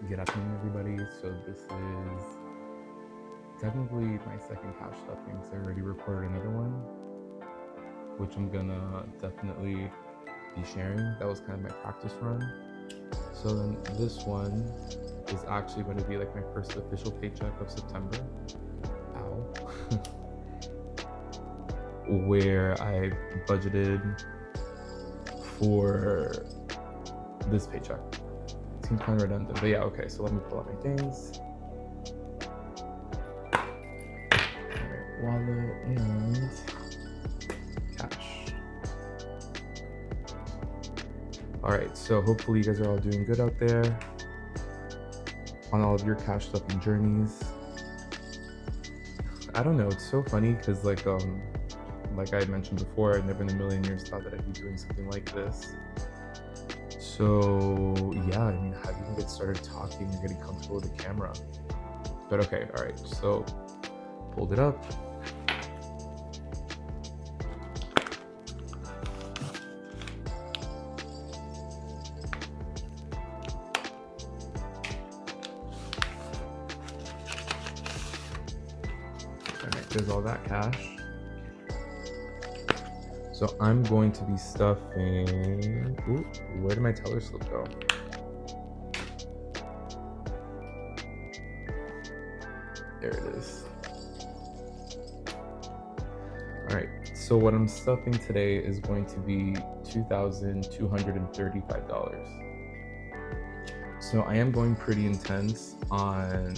Good afternoon, everybody. So this is technically my second cash stuffing, so I already recorded another one, which I'm gonna definitely be sharing. That was kind of my practice run. So then this one is actually going to be like my first official paycheck of September. Ow. Where I budgeted for this paycheck. Seems kind of redundant, but yeah, okay, so let me pull out my things. Alright, wallet and cash. Alright, so hopefully you guys are all doing good out there on all of your cash stuffing journeys. I don't know, it's so funny because like I mentioned before, I never in a million years thought that I'd be doing something like this. So yeah, I mean, how do you even get started talking and getting comfortable with the camera? But okay, all right, so pulled it up. All right, there's all that cash. So I'm going to be stuffing, ooh, where did my teller slip go? There it is. All right, so what I'm stuffing today is going to be $2,235. So I am going pretty intense on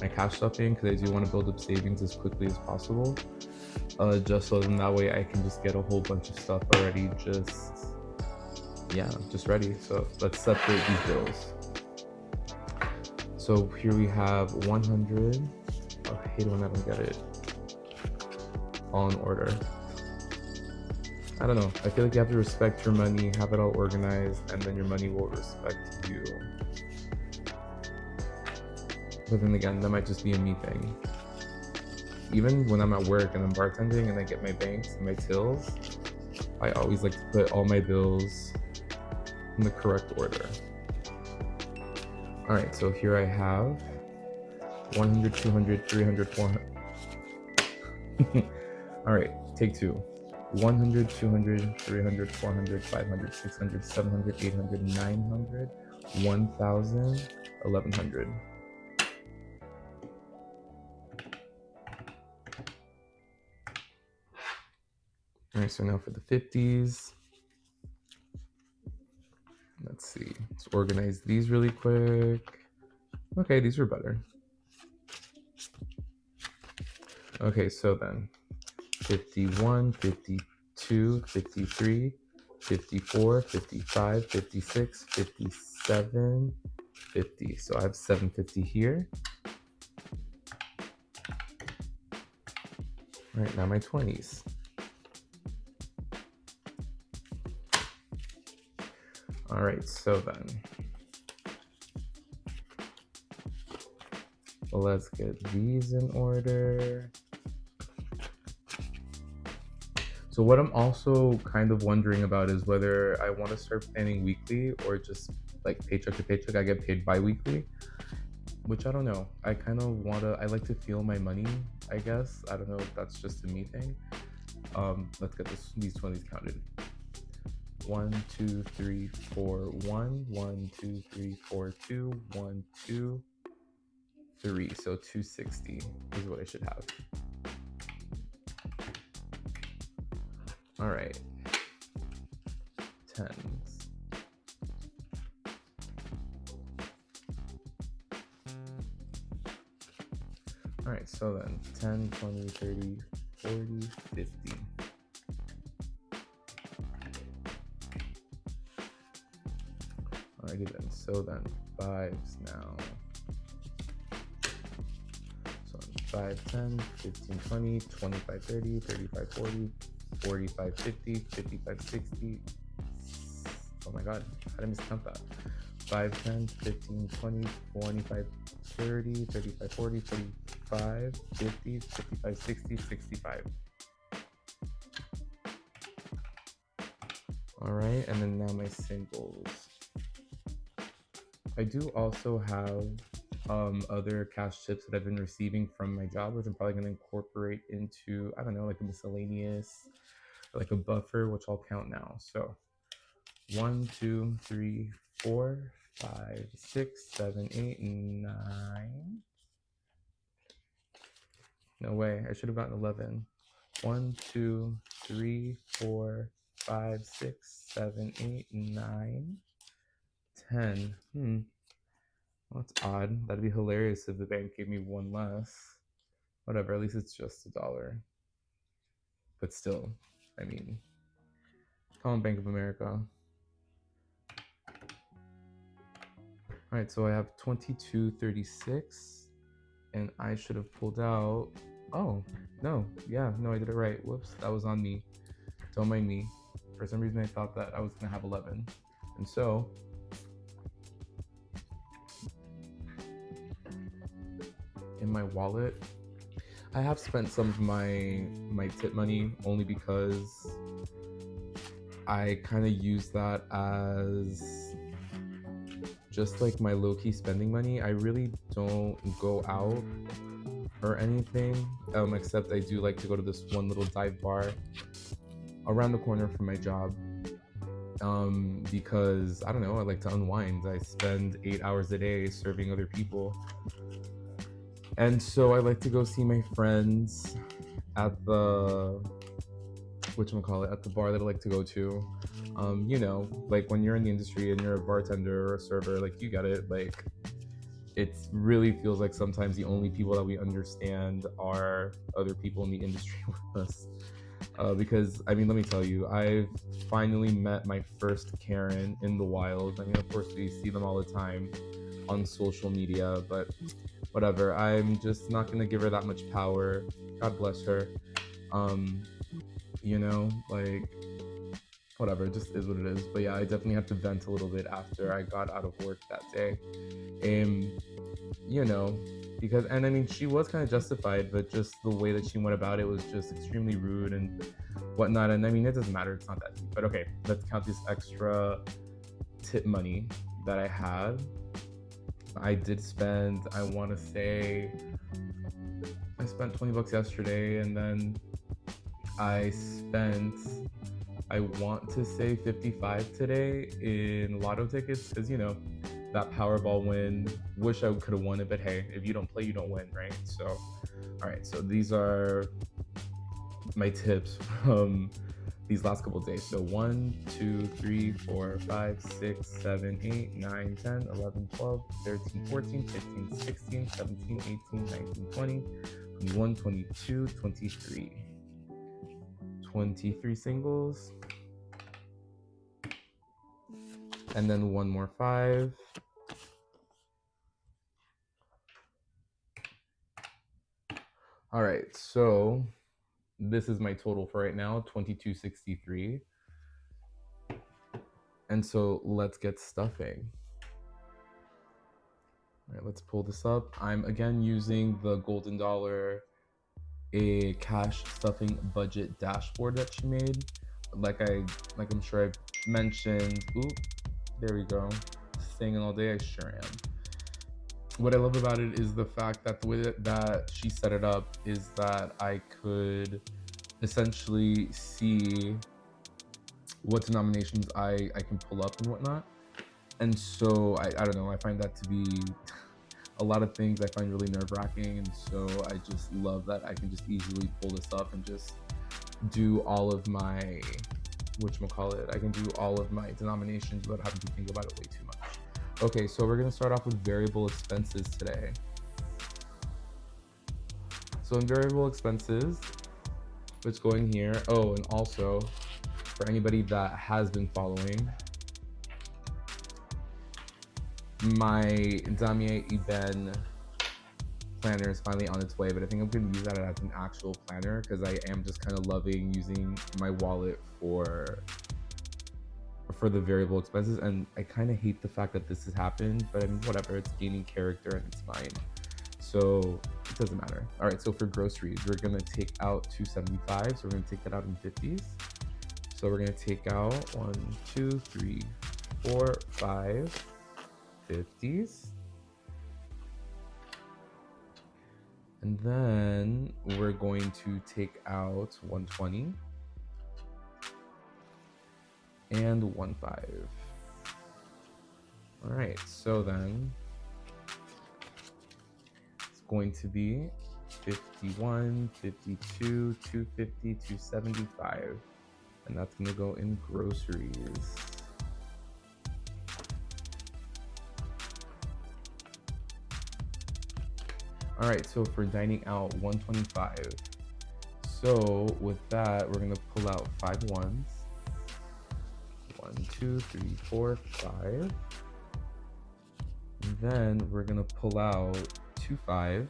my cash stuffing because I do want to build up savings as quickly as possible. Just so then that way I can just get a whole bunch of stuff already just ready. So let's separate these bills. So here we have 100. Oh, I hate when I don't get it all in order. I don't know. I feel like you have to respect your money, have it all organized, and then your money will respect you. But then again, that might just be a me thing. Even when I'm at work and I'm bartending and I get my banks and my tills, I always like to put all my bills in the correct order. All right, so here I have 100, 200, 300, 400. All right, take two. 100, 200, 300, 400, 500, 600, 700, 800, 900, 1,000, 1,100. All right, so now for the 50s. Let's see, let's organize these really quick. Okay, these were better. Okay, so then 51, 52, 53, 54, 55, 56, 57, 50. So I have 750 here. All right, now my 20s. All right, so then let's get these in order. So what I'm also kind of wondering about is whether I want to start planning weekly or just like paycheck to paycheck. I get paid bi-weekly, which I don't know. I kind of I like to feel my money, I guess. I don't know if that's just a me thing. Let's get these 20s counted. 1, 2, 3, 4, 1, 1, 2, 3, 4, 2, 1, 2, 3. So 260 is what I should have. All right. 10s. All right, so then 10, 20, 30, 40, 50. Alrighty then, so then 5s now. So 5, 10, 15, 20, 25, 30, 35, 40, 45, 50, 55, 60. Oh my god, how did I miscount that? 5, 10, 15, 20, 25, 30, 35, 40, 45, 50, 55, 60, 65. All right, and then now my singles. I do also have other cash tips that I've been receiving from my job, which I'm probably going to incorporate into, I don't know, like a miscellaneous, like a buffer, which I'll count now. So 1, 2, 3, 4, 5, 6, 7, 8, 9. No way, I should have gotten 11. 1, 2, 3, 4, 5, 6, 7, 8, 9, 10. Well, that's odd. That'd be hilarious if the bank gave me one less. Whatever, at least it's just $1. But still, I mean, call them Bank of America. All right, so I have 22.36, and I should have pulled out. Oh, no, yeah, no, I did it right. Whoops, that was on me. Don't mind me. For some reason, I thought that I was gonna have 11. And so, in my wallet, I have spent some of my tip money only because I kind of use that as just like my low-key spending money. I really don't go out or anything, except I do like to go to this one little dive bar around the corner from my job, because I don't know, I like to unwind. I spend 8 hours a day serving other people, and so I like to go see my friends at the at the bar that I like to go to. Like when you're in the industry and you're a bartender or a server, like you get it. Like it really feels like sometimes the only people that we understand are other people in the industry with us. Because I mean, let me tell you, I've finally met my first Karen in the wild. I mean, of course, we see them all the time on social media, but whatever. I'm just not gonna give her that much power. God bless her. Like whatever, it just is what it is. But yeah, I definitely had to vent a little bit after I got out of work that day. You know, because, and I mean, she was kind of justified, but just the way that she went about it was just extremely rude and whatnot. And I mean, it doesn't matter, it's not that deep. But okay, let's count this extra tip money that I had. I did spend, I want to say, I spent $20 yesterday, and then I spent, I want to say 55 today in lotto tickets, because that Powerball win, wish I could have won it, but hey, if you don't play, you don't win, right? So all right, so these are my tips from these last couple of days. So 1, 2, 3, 4, 5, 6, 7, 8, 9, 10, 11, 12, 13, 14, 15, 16, 17, 18, 19, 20, 21, 22, 23. 23 singles. And then one more 5. All right, so this is my total for right now, 2263. And so let's get stuffing. All right, let's pull this up. I'm again using the Golden Dollar, a cash stuffing budget dashboard that she made. Like I'm sure I've mentioned. Ooh, there we go. Singing all day, I sure am. What I love about it is the fact that the way that she set it up is that I could essentially see what denominations I can pull up and whatnot. And so I don't know, I find that to be a lot of things I find really nerve-wracking, and so I just love that I can just easily pull this up and just do all of my I can do all of my denominations without having to think about it way too much. Okay, so we're going to start off with variable expenses today. So in variable expenses, what's going here? Oh, and also for anybody that has been following, my Damier Eben planner is finally on its way, but I think I'm going to use that as an actual planner because I am just kind of loving using my wallet for the variable expenses, and I kind of hate the fact that this has happened, but I mean, whatever, it's gaining character and it's fine, so it doesn't matter. All right, so for groceries, we're going to take out $2.75, so we're going to take that out in 50s. So we're going to take out 1, 2, 3, 4, 5, 50s. And then we're going to take out 120 and 15. All right, so then it's going to be 51, 52, 250, 275. And that's gonna go in groceries. All right, so for dining out, 125. So with that, we're gonna pull out 5 ones. 1, 2, 3, 4, 5. And then we're gonna pull out 2 5s.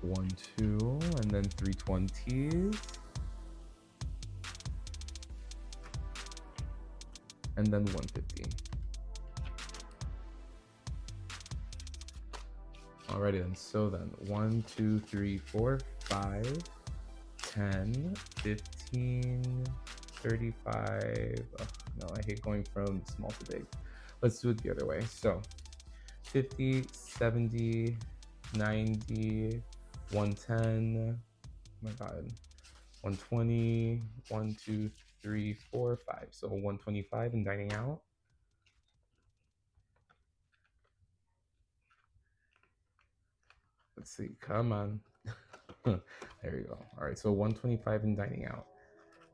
1, 2, and then 3 20s. And then 150. Alrighty then, so then 1, 2, 3, 4, 5, 10, 15, 35. Oh, no, I hate going from small to big. Let's do it the other way. So 50, 70, 90, 110. Oh my God. 120, 1, 2, 3, 4, 5. So 125 and dining out. Let's see, come on. There you go. All right, so 125 and dining out.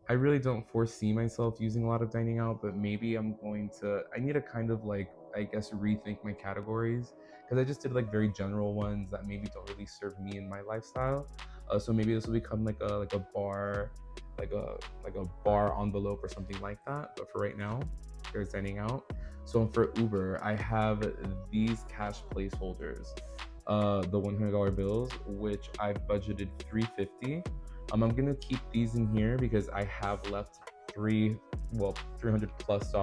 I really don't foresee myself using a lot of dining out, but maybe I need to kind of like, I guess, rethink my categories, because I just did like very general ones that maybe don't really serve me and my lifestyle. So maybe this will become like a bar, like a bar envelope or something like that. But for right now, there's dining out. So for Uber, I have these cash placeholders, the $100 bills, which I've budgeted $350. I'm gonna keep these in here because I have left $300 plus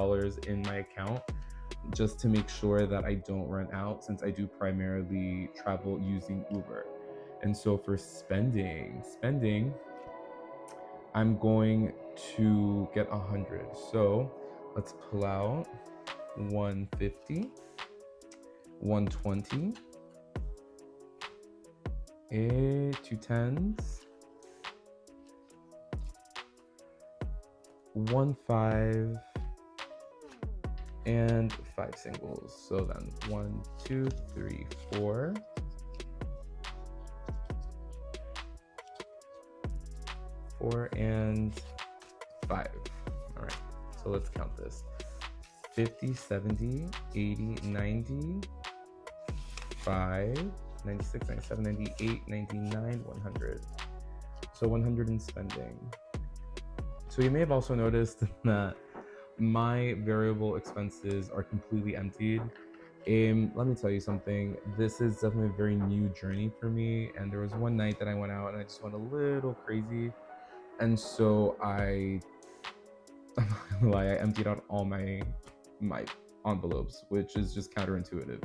in my account, just to make sure that I don't run out, since I do primarily travel using Uber. And so for spending, I'm going to get 100. So let's pull out 150, 120, 2 10s, 1 5, and 5 singles. So then 1, 2, 3, 4, 4, and 5. All right, so let's count this. 50, 70, 80, 90, 5, 96, 97, 98, 99, 100. So 100 in spending. So you may have also noticed that my variable expenses are completely emptied. Let me tell you something. This is definitely a very new journey for me. And there was one night that I went out and I just went a little crazy. And so I'm not gonna lie, I emptied out all my envelopes, which is just counterintuitive.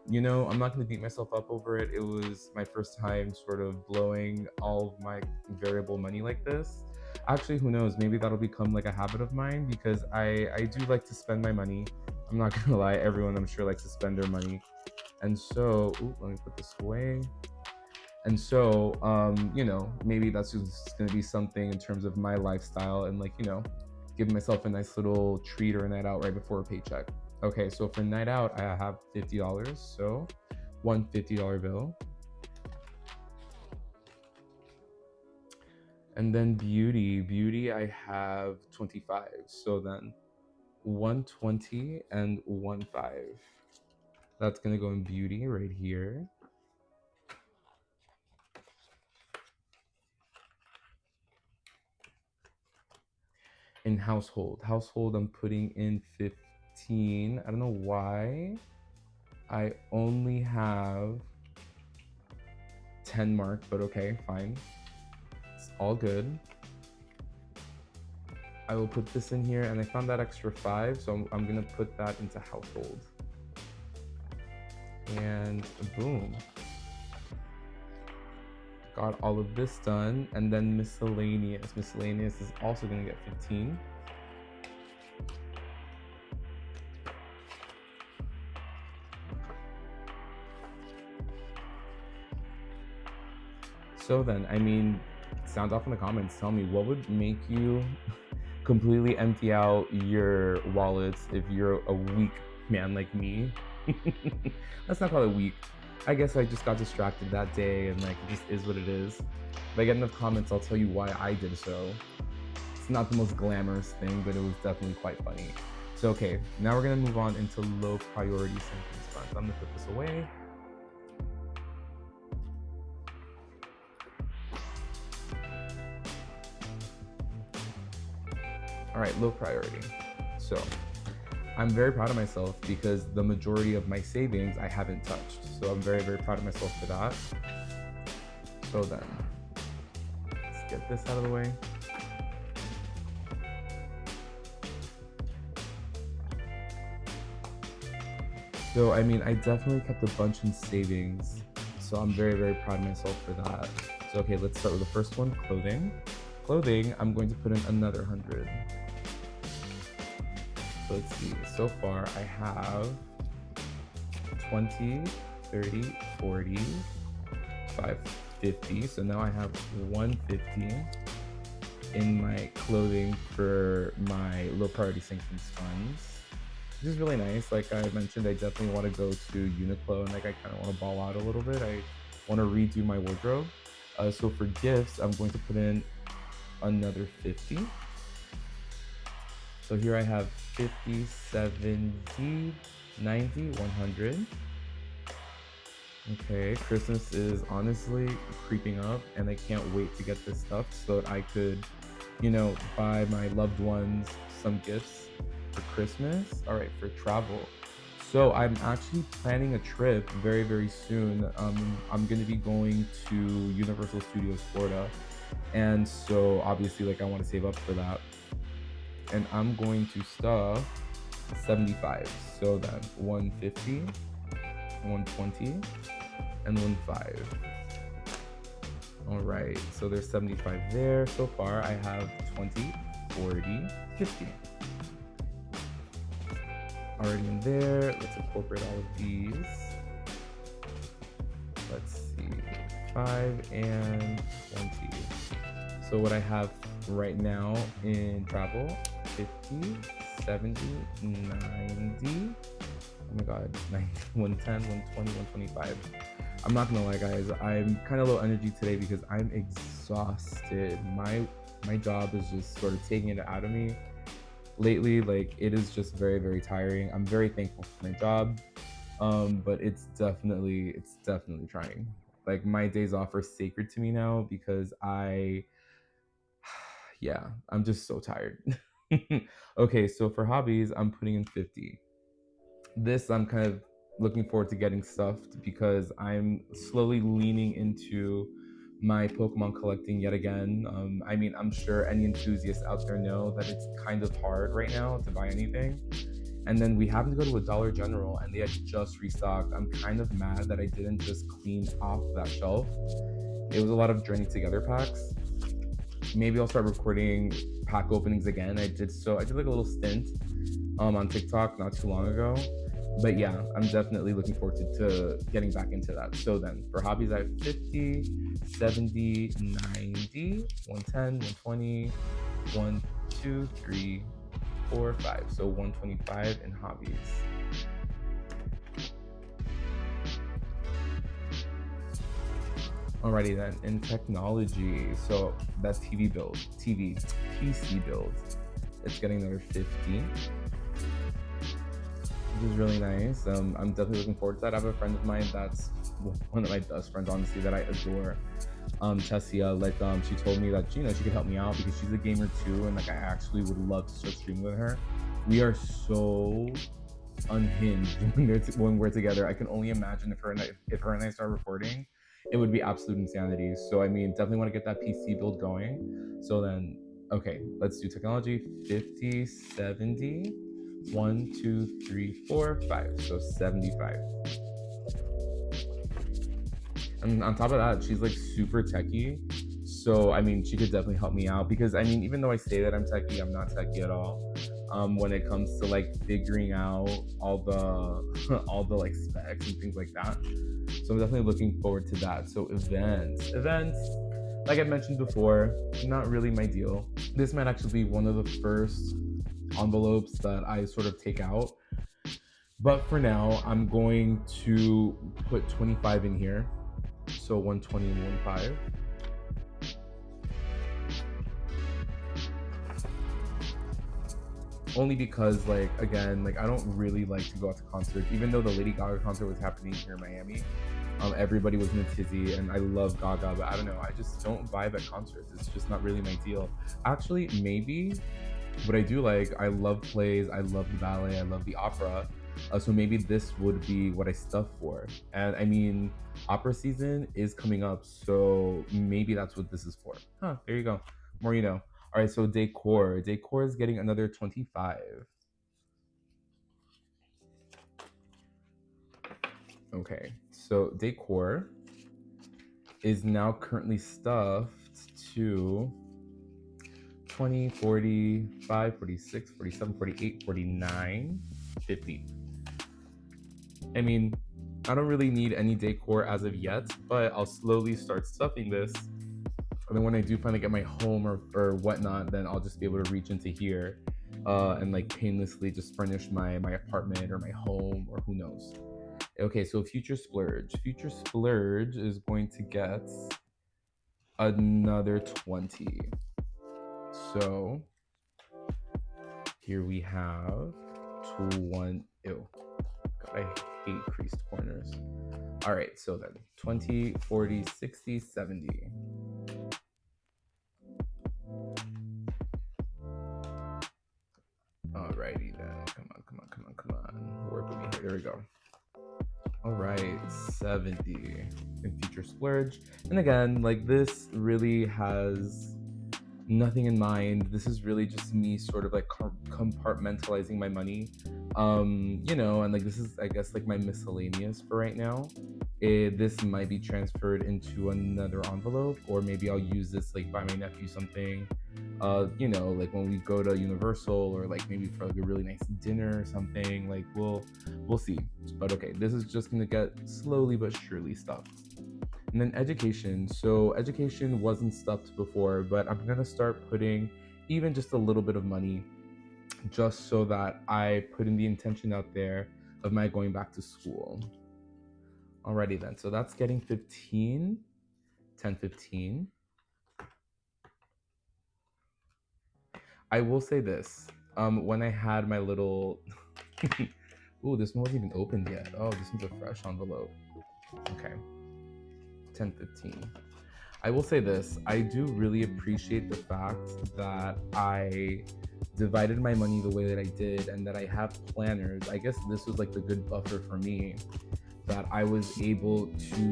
You know, I'm not going to beat myself up over it. It was my first time sort of blowing all of my variable money like this. Actually, who knows? Maybe that'll become like a habit of mine, because I do like to spend my money. I'm not going to lie. Everyone, I'm sure, likes to spend their money. And so, let me put this away. And so, maybe that's just going to be something in terms of my lifestyle, and like, give myself a nice little treat or a night out right before a paycheck. Okay, so for night out, I have $50. So one $50 bill. And then beauty, I have 25. So then 120 and 15. That's gonna go in beauty right here. In household, I'm putting in 15. I don't know why I only have 10 marked, but okay, fine. It's all good. I will put this in here, and I found that extra 5, so I'm gonna put that into household. And boom. Got all of this done, and then miscellaneous. Miscellaneous is also gonna get 15. So then, I mean, sound off in the comments. Tell me what would make you completely empty out your wallets if you're a weak man like me. Let's not call it weak. I guess I just got distracted that day and like it just is what it is. If I get enough comments, I'll tell you why I did so. It's not the most glamorous thing, but it was definitely quite funny. So okay, now we're gonna move on into low priority sentence funds. I'm gonna put this away. All right, low priority. So I'm very proud of myself because the majority of my savings I haven't touched. So I'm very, very proud of myself for that. So then, let's get this out of the way. So, I mean, I definitely kept a bunch in savings. So I'm very, very proud of myself for that. So, okay, let's start with the first one, clothing. Clothing, I'm going to put in another 100. So let's see, so far I have 20, 30, 40, 550. So now I have 150 in my clothing for my low priority savings funds. This is really nice. Like I mentioned, I definitely want to go to Uniqlo and like I kind of want to ball out a little bit. I want to redo my wardrobe. So for gifts, I'm going to put in another 50. So here I have 50, 70, 90, 100. Okay, Christmas is honestly creeping up and I can't wait to get this stuff so that I could, buy my loved ones some gifts for Christmas. All right, for travel. So I'm actually planning a trip very, very soon. I'm gonna be going to Universal Studios Florida. And so obviously like I want to save up for that. And I'm going to stuff 75. So then 150, 120, and 15. All right, so there's 75 there. So far I have 20, 40, 50. Already in there. Let's incorporate all of these. Let's see, 5 and 20. So what I have right now in travel, 50, 70, 90. Oh my God, 90, 110, 120, 125. I'm not gonna lie, guys. I'm kind of low energy today because I'm exhausted. My job is just sort of taking it out of me lately. Like it is just very, very tiring. I'm very thankful for my job, but it's definitely trying. Like my days off are sacred to me now because yeah, I'm just so tired. Okay, so for hobbies, I'm putting in 50. This I'm kind of looking forward to getting stuffed because I'm slowly leaning into my Pokemon collecting yet again. I mean, I'm sure any enthusiasts out there know that it's kind of hard right now to buy anything. And then we happened to go to a Dollar General and they had just restocked. I'm kind of mad that I didn't just clean off that shelf. It was a lot of journey together packs. Maybe I'll start recording pack openings again. I did like a little stint on TikTok not too long ago. But yeah, I'm definitely looking forward to getting back into that. So then for hobbies, I have 50, 70, 90, 110, 120, 1, 2, 3, 4, 5. So 125 in hobbies. Alrighty then, in technology, so that's PC build. It's getting another 50, which is really nice. I'm definitely looking forward to that. I have a friend of mine that's one of my best friends, honestly, that I adore. Tessia, like she told me that she could help me out because she's a gamer too, and like I actually would love to start streaming with her. We are so unhinged when we're together. I can only imagine if her and I start recording, it would be absolute insanity. So I mean, definitely want to get that PC build going. So then, okay, let's do technology. 50, 70, 1, 2, 3, 4, 5. So 75. And on top of that, she's like super techie. So I mean, she could definitely help me out because I mean, even though I say that I'm techie, I'm not techie at all. When it comes to like figuring out all the all the like specs and things like that. So I'm definitely looking forward to that. So events, like I mentioned before, not really my deal. This might actually be one of the first envelopes that I sort of take out. But for now, I'm going to put 25 in here. So 120 and 15. Only because, like, again, like, I don't really like to go out to concerts, even though the Lady Gaga concert was happening here in Miami. Everybody was in a tizzy, and I love Gaga, but I don't know, I just don't vibe at concerts. It's just not really my deal. Actually, maybe what I do like, I love plays, I love the ballet, I love the opera. So maybe this would be what I stuff for. And I mean, opera season is coming up, so maybe that's what this is for. Huh, there you go. More you know. All right, so decor. Decor is getting another 25. Okay, so decor is now currently stuffed to 20, 45, 46, 47, 48, 49, 50. I mean, I don't really need any decor as of yet, but I'll slowly start stuffing this. And then when I do finally get my home or whatnot, then I'll just be able to reach into here and like painlessly just furnish my apartment or my home or who knows. Okay, so future splurge. Future splurge is going to get another 20. So here we have 1. Ew. God, I hate creased corners. All right, so then 20, 40, 60, 70. Alrighty then. Come on, come on, come on, come on. Work with me here. There we go. All right, 70 in future splurge. And again, like this really has nothing in mind. This is really just me sort of like compartmentalizing my money. You know, and like this is, I guess, like my miscellaneous for right now. This might be transferred into another envelope, or maybe I'll use this like buy my nephew something. You know, like when we go to Universal, or like maybe for like a really nice dinner or something. Like we'll see. But okay, this is just gonna get slowly but surely stuffed. And then education. So education wasn't stuffed before, but I'm gonna start putting even just a little bit of money, just so that I put in the intention out there of my going back to school. Alrighty then, so that's getting 15, 10, 15. I will say this, when I had my little, ooh, this one wasn't even opened yet. Oh, this one's a fresh envelope. Okay, 10, 15. I will say this, I do really appreciate the fact that I divided my money the way that I did and that I have planners. I guess this was like the good buffer for me, that I was able to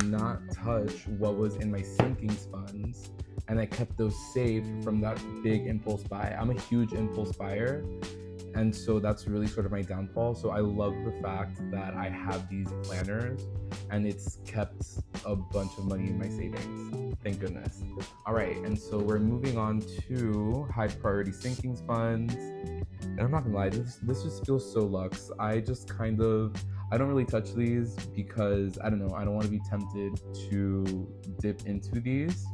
not touch what was in my sinking funds, and I kept those safe from that big impulse buy. I'm a huge impulse buyer, and so that's really sort of my downfall. So I love the fact that I have these planners and it's kept a bunch of money in my savings. Thank goodness. All right, and so we're moving on to high priority sinking funds. And I'm not gonna lie, this just feels so luxe. I don't really touch these because I don't know, I don't want to be tempted to dip into these.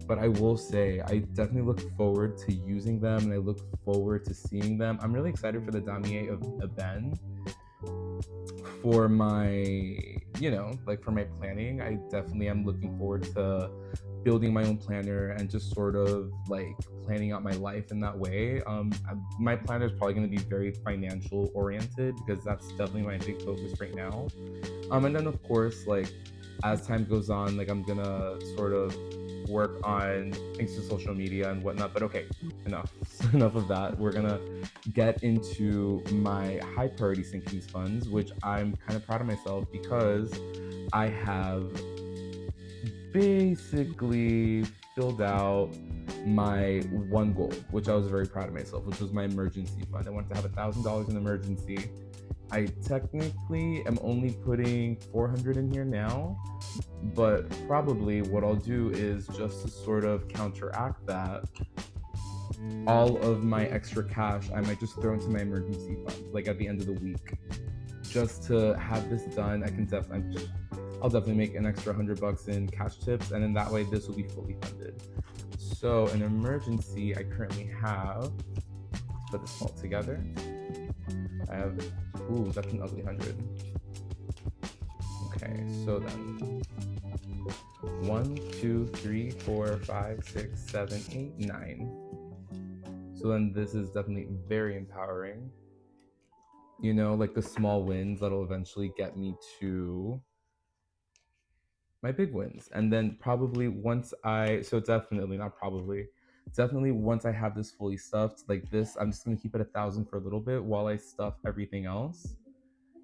But I will say, I definitely look forward to using them, and I look forward to seeing them. I'm really excited for the damier of Ben. For my, you know, like for my planning, I definitely am looking forward to building my own planner and just sort of like planning out my life in that way. My planner is probably going to be very financial oriented because that's definitely my big focus right now. And then of course, like as time goes on, like I'm gonna sort of work on things to social media and whatnot. But okay, enough of that. We're gonna get into my high priority sinking funds, which I'm kind of proud of myself because I have basically filled out my one goal, which I was very proud of myself, which was my emergency fund. I wanted to have $1,000 in emergency. I technically am only putting 400 in here now, but probably what I'll do is just to sort of counteract that, all of my extra cash I might just throw into my emergency fund, like at the end of the week, just to have this done. I can definitely, I'll definitely make an extra $100 in cash tips, and then that way this will be fully funded. So an emergency, I currently have, let's put this all together. I have, ooh, that's an ugly 100. Okay, so then 1, 2, 3, 4, 5, 6, 7, 8, 9. So then this is definitely very empowering. You know, like the small wins that'll eventually get me to my big wins. And then probably once definitely not probably, definitely once I have this fully stuffed, like this, I'm just gonna keep it 1,000 for a little bit while I stuff everything else.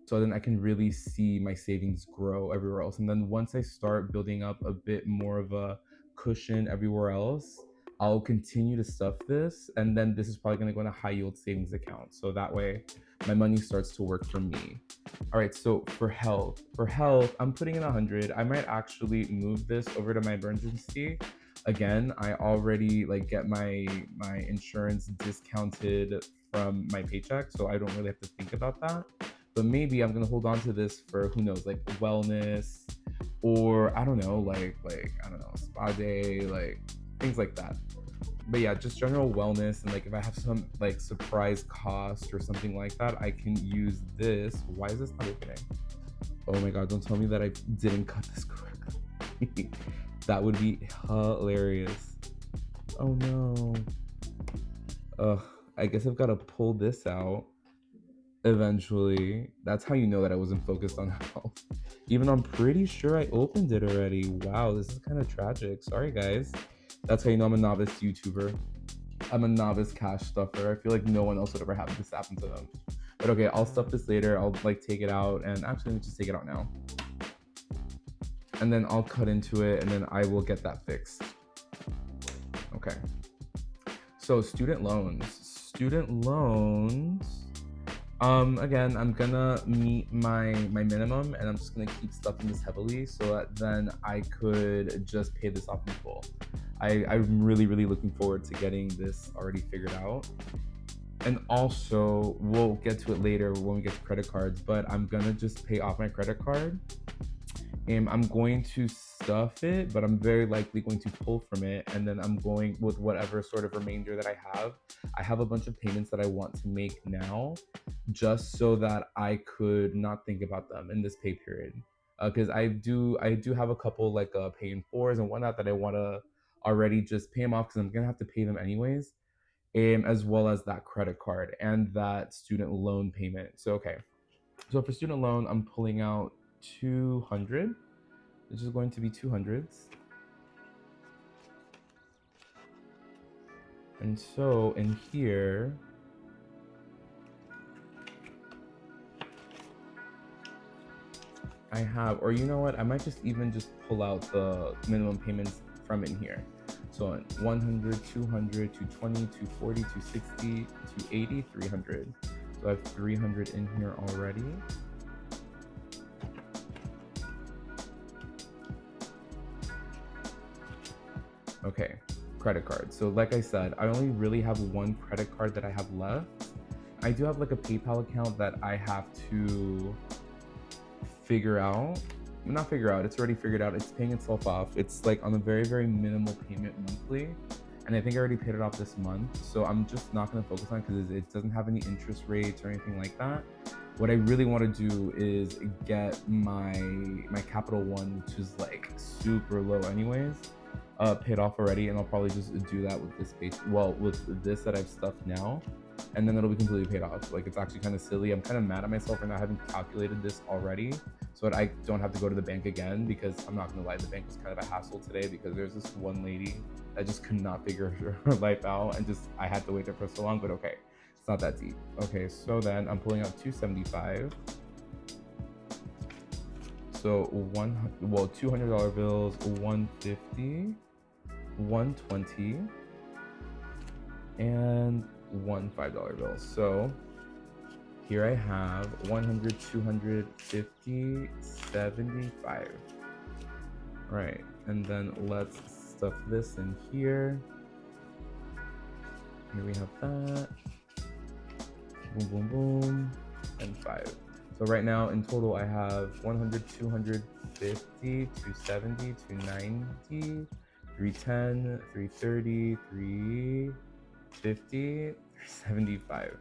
So then I can really see my savings grow everywhere else. And then once I start building up a bit more of a cushion everywhere else, I'll continue to stuff this. And then this is probably gonna go in a high yield savings account. So that way my money starts to work for me. All right, so for health, I'm putting in 100. I might actually move this over to my emergency. Again, I already like get my insurance discounted from my paycheck, so I don't really have to think about that. But maybe I'm gonna hold on to this for, who knows, like wellness, or I don't know, like I don't know, spa day, like things like that. But yeah, just general wellness, and like if I have some like surprise cost or something like that, I can use this. Why is this not opening? Oh my god, don't tell me that I didn't cut this correctly. That would be hilarious. Oh no. Ugh, I guess I've got to pull this out eventually. That's how you know that I wasn't focused on health. Even I'm pretty sure I opened it already. Wow, this is kind of tragic. Sorry guys. That's how you know I'm a novice YouTuber. I'm a novice cash stuffer. I feel like no one else would ever have this happen to them. But okay, I'll stuff this later. I'll like take it out, and actually let me just take it out now. And then I'll cut into it, and then I will get that fixed. Okay. So student loans. Again, I'm gonna meet my minimum, and I'm just gonna keep stuffing this heavily so that then I could just pay this off in full. I'm really looking forward to getting this already figured out. And also, we'll get to it later when we get to credit cards, but I'm gonna just pay off my credit card. And I'm going to stuff it, but I'm very likely going to pull from it, and then I'm going with whatever sort of remainder that I have. I have a bunch of payments that I want to make now, just so that I could not think about them in this pay period. Because I do have a couple like pay in fours and whatnot that I want to already just pay them off, because I'm gonna have to pay them anyways, as well as that credit card and that student loan payment. So okay, so for student loan, I'm pulling out 200. This is going to be 200s. And so in here, I have, or you know what, I might just even just pull out the minimum payments from in here. So 100, 200, 220, 240, 260, 280, 300. So I have 300 in here already. Okay, credit card. So like I said, I only really have one credit card that I have left. I do have like a PayPal account that I have to figure out. Not figure out, it's already figured out. It's paying itself off. It's like on a very minimal payment monthly. And I think I already paid it off this month. So I'm just not gonna focus on it because it doesn't have any interest rates or anything like that. What I really want to do is get my Capital One, which is like super low anyways, paid off already, and I'll probably just do that with this with this that I've stuffed now, and then it'll be completely paid off. Like, it's actually kind of silly. I'm kind of mad at myself for not having calculated this already, so that I don't have to go to the bank again, because I'm not gonna lie, the bank was kind of a hassle today, because there's this one lady that just could not figure her life out, and just I had to wait there for so long. But okay, it's not that deep. Okay, so then I'm pulling out 275. So $200 bills, 150, 120, and one $5 bill. So here I have 100, 250, 75. Right, and then let's stuff this in here. Here we have that. Boom, boom, boom, and 5. So right now in total I have 100, 250, 270, 290, 310, 330, 350, 375.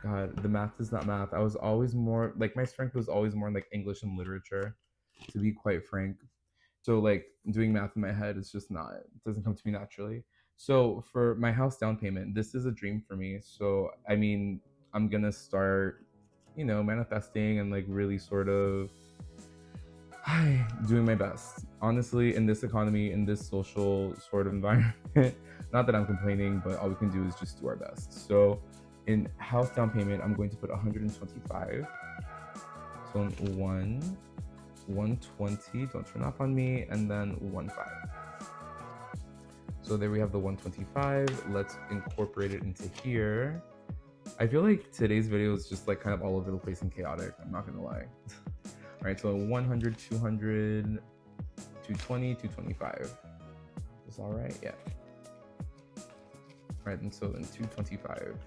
God, the math is not math. I was always more like my strength was always more in like English and literature, to be quite frank. So like doing math in my head is just not, it doesn't come to me naturally. So for my house down payment, this is a dream for me. So I mean, I'm gonna start, manifesting and like really sort of doing my best. Honestly, in this economy, in this social sort of environment, not that I'm complaining, but all we can do is just do our best. So in house down payment, I'm going to put 125. So one, 120, don't turn off on me, and then 15. So there we have the 125. Let's incorporate it into here. I feel like today's video is just like kind of all over the place and chaotic. I'm not gonna lie. All right, so 100, 200, 220, 225. Is all right? Yeah. All right, and so then 225.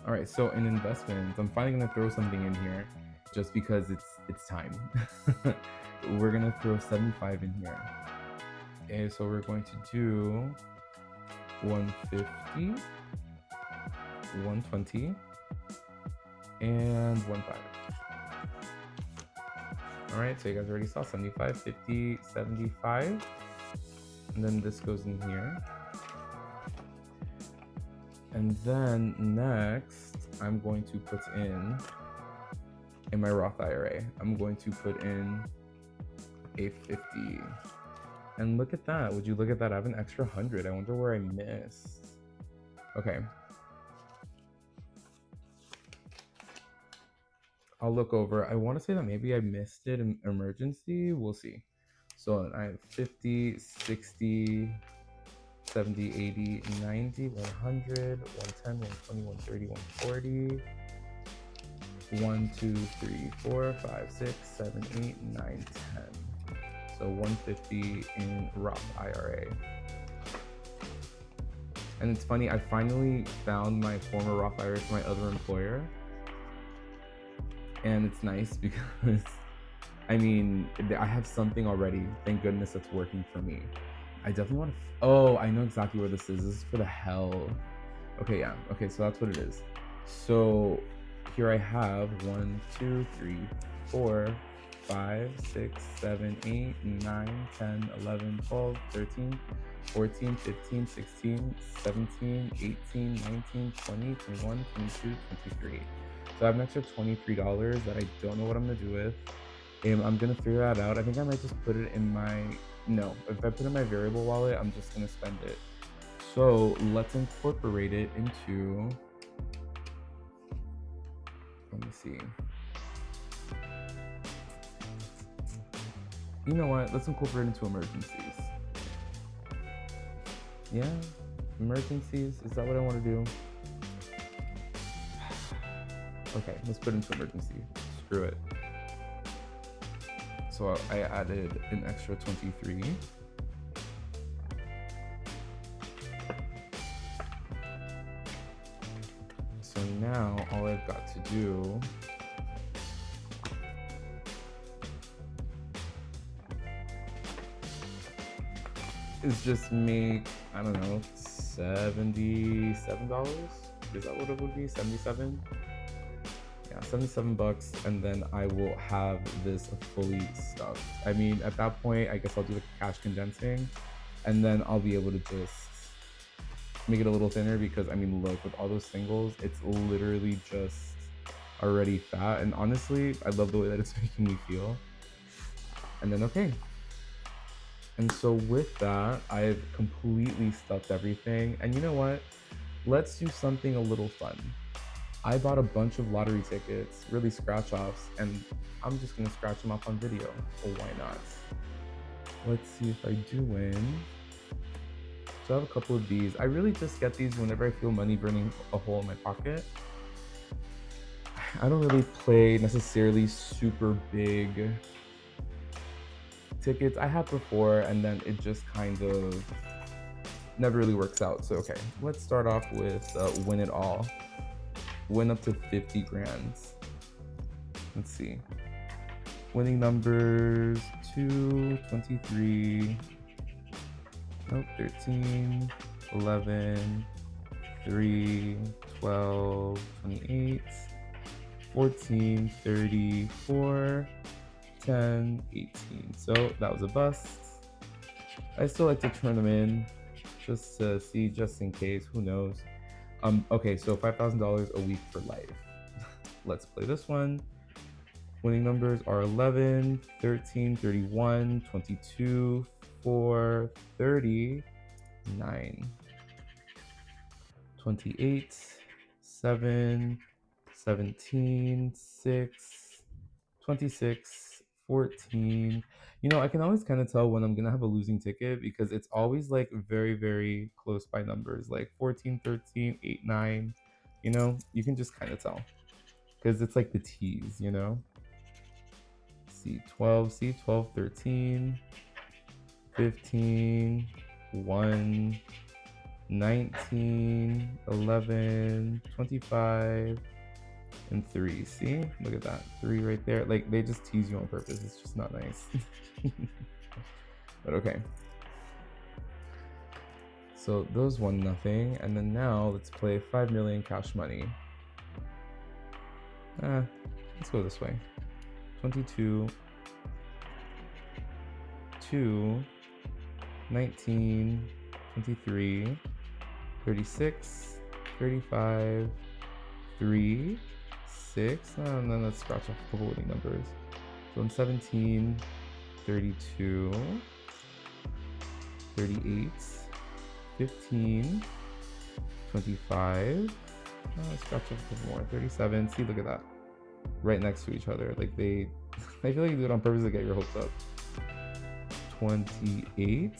All right, so in investments, I'm finally gonna throw something in here just because it's time. We're gonna throw 75 in here. Okay, so we're going to do 150, 120, and 15. All right, so you guys already saw 75, 50, 75. And then this goes in here. And then next, I'm going to put in my Roth IRA, I'm going to put in a 50. And look at that. Would you look at that? I have an extra 100. I wonder where I missed. Okay. I'll look over. I want to say that maybe I missed it in emergency. We'll see. So I have 50, 60, 70, 80, 90, 100, 110, 120, 130, 140. 1, 2, 3, 4, 5, 6, 7, 8, 9, 10. So 150 in Roth IRA. And it's funny, I finally found my former Roth IRA for my other employer. And it's nice because, I mean, I have something already. Thank goodness it's working for me. I definitely want to, oh, I know exactly where this is. This is for the hell. Okay, yeah. Okay, so that's what it is. So here I have 1, 2, 3, 4, 5, 6, 7, 8, 9, 10, 11, 12, 13, 14, 15, 16, 17, 18, 19, 20, 21, 22, 23. So I have an extra $23 that I don't know what I'm gonna do with. I'm gonna figure that out. I think I might just put it in my, no, if I put it in my variable wallet, I'm just gonna spend it. So let's incorporate it into, let me see. You know what? Let's incorporate it into emergencies. Yeah, emergencies. Is that what I want to do? Okay, let's put it into emergency. Screw it. So I added an extra 23. So now all I've got to do is just make, I don't know, $77. Is that what it would be? 77? Yeah, 77 bucks, and then I will have this fully stuffed. I mean, at that point, I guess I'll do the cash condensing, and then I'll be able to just make it a little thinner because, I mean, look, with all those singles, it's literally just already fat, and honestly, I love the way that it's making me feel. And then, okay. And so with that, I've completely stuffed everything, and you know what? Let's do something a little fun. I bought a bunch of lottery tickets, really scratch offs, and I'm just gonna scratch them off on video. Well, why not? Let's see if I do win. So I have a couple of these. I really just get these whenever I feel money burning a hole in my pocket. I don't really play necessarily super big tickets. I have before, and then it just kind of never really works out. So okay, let's start off with win it all. Win up to 50 grand. Let's see. Winning numbers 2, 23, nope, 13, 11, 3, 12, 28, 14, 34, 10, 18. So that was a bust. I still like to turn them in just to see, just in case, who knows. Okay, so $5,000 a week for life. Let's play this one. Winning numbers are 11, 13, 31, 22, 4, 30, 9, 28, 7, 17, 6, 26, 14. You know, I can always kind of tell when I'm gonna have a losing ticket because it's always like very, very close by numbers, like 14, 13, 8, 9. You know, you can just kind of tell because it's like the T's, you know? See 12, see 12, 13, 15, 1, 19, 11, 25, and 3. See? Look at that. 3 right there. Like, they just tease you on purpose. It's just not nice. But okay. So those won nothing. And then now let's play 5 million cash money. Let's go this way. 22, 2, 19, 23, 36, 35, 3, 6, and then let's scratch off a couple winning numbers. So in 17, 32, 38, 15, 25, let's scratch off a couple more, 37, see, look at that, right next to each other, like they, I feel like you do it on purpose to get your hopes up. 28,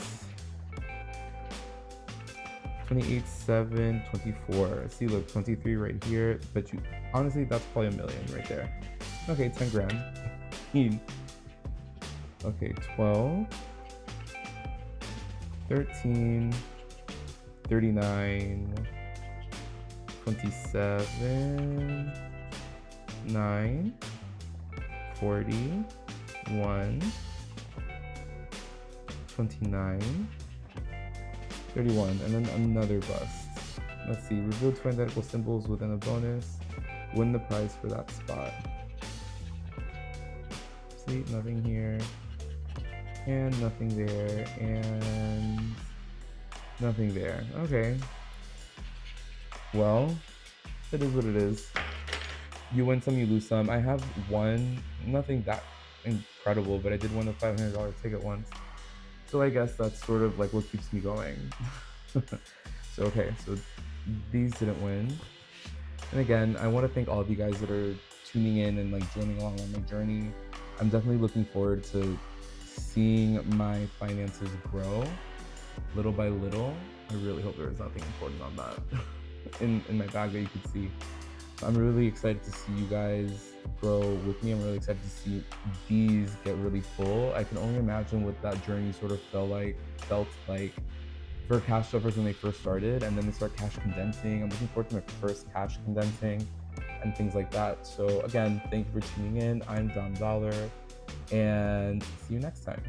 28, 7, 24. See, look, 23 right here. But you, honestly, that's probably a million right there. Okay, 10 grand. Okay, 12, 13, 39, 27, 9, 40, 1, 29, 31, and then another bust. Let's see, reveal two identical symbols within a bonus. Win the prize for that spot. See, nothing here, and nothing there, and nothing there. Okay. Well, it is what it is. You win some, you lose some. I have won, nothing that incredible, but I did win a $500 ticket once. So I guess that's sort of like what keeps me going. So okay, so these didn't win. And again, I want to thank all of you guys that are tuning in and like joining along on my journey. I'm definitely looking forward to seeing my finances grow little by little. I really hope there is nothing important on that in my bag that you could see. I'm really excited to see you guys grow with me. I'm really excited to see these get really full. I can only imagine what that journey sort of felt like for cash stuffers when they first started, and then they start cash condensing. I'm looking forward to my first cash condensing and things like that. So again, thank you for tuning in. I'm Dom Dollar, and see you next time.